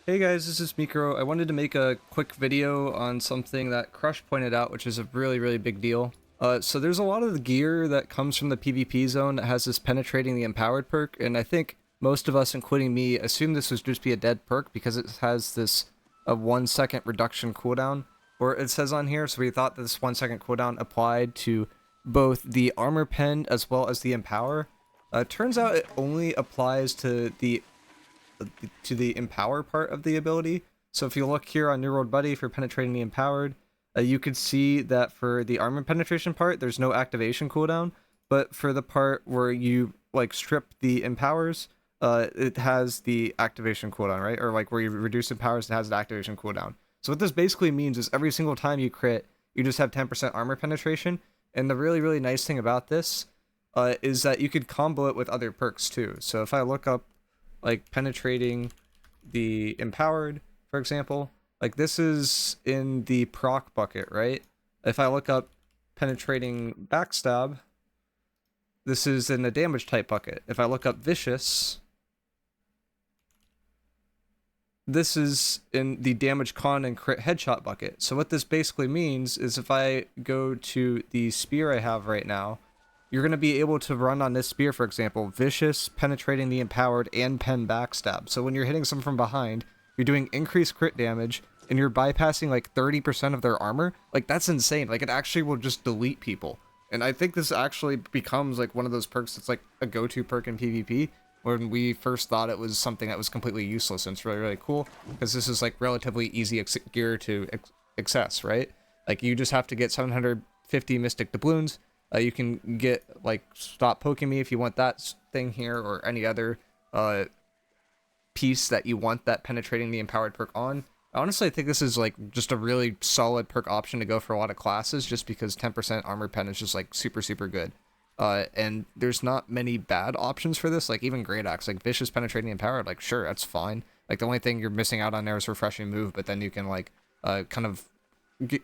Hey guys, this is miicrow. I wanted to make a quick video on something that Crush pointed out, which is a really big deal. So there's a lot of the gear that comes from the PvP zone that has this penetrating the empowered perk, and I think most of us, including me, assumed this would just be a dead perk because it has this a 1 second reduction cooldown, or it says on here, so we thought that this 1 second cooldown applied to both the armor pen as well as the empower. Turns out it only applies to the empower part of the ability. So if you look here on New World Buddy for penetrating the empowered, you could see that for the armor penetration part, there's no activation cooldown, but for the part where you like strip the empowers, it has the activation cooldown, right? Or like where you reduce empowers, it has an activation cooldown. So what this basically means is every single time you crit, you just have 10% armor penetration. And the really nice thing about this is that you could combo it with other perks too. So if I look up like penetrating the empowered, for example, like this is in the proc bucket, right? If I look up penetrating backstab, this is in the damage type bucket. If I look up vicious, this is in the damage con and crit headshot bucket. So what this basically means is if I go to the spear I have right now, you're going to be able to run on this spear, for example, vicious, penetrating the empowered, and pen backstab. So when you're hitting someone from behind, you're doing increased crit damage, and you're bypassing like 30% of their armor. Like, that's insane. Like, it actually will just delete people. And I think this actually becomes like one of those perks that's like a go-to perk in PvP, when we first thought it was something that was completely useless, and it's really cool, because this is like relatively easy gear to access, right? Like, you just have to get 750 Mystic Doubloons. You can get, like, Stop Poking Me if you want that thing here, or any other piece that you want that penetrating the empowered perk on. Honestly, I think this is, like, just a really solid perk option to go for a lot of classes, just because 10% armor pen is just, like, super good. And there's not many bad options for this, like, even Great Axe, like, Vicious penetrating empowered, like, sure, that's fine. Like, the only thing you're missing out on there is Refreshing Move, but then you can, like, kind of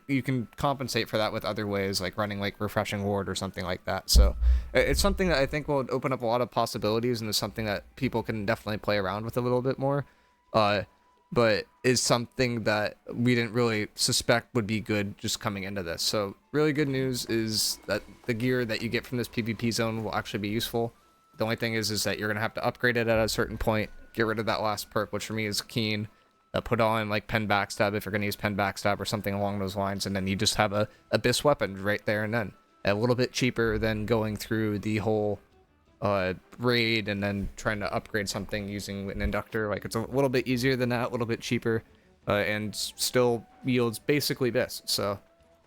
you can compensate for that with other ways, like running like Refreshing Ward or something like that. So it's something that I think will open up a lot of possibilities, and is something that people can definitely play around with a little bit more, but is something that we didn't really suspect would be good just coming into this. So really good news is that the gear that you get from this PvP zone will actually be useful. The only thing is that you're gonna have to upgrade it at a certain point, get rid of that last perk, which for me is Keen. Put on like pen backstab if you're going to use pen backstab or something along those lines, and then you just have a abyss weapon right there and then. A little bit cheaper than going through the whole raid and then trying to upgrade something using an inductor. Like, it's a little bit easier than that, a little bit cheaper, and still yields basically this. So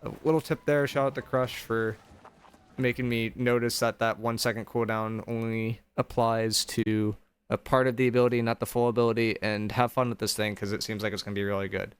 a little tip there. Shout out to Crush for making me notice that that 1 second cooldown only applies to a part of the ability, not the full ability, and have fun with this thing because it seems like it's going to be really good.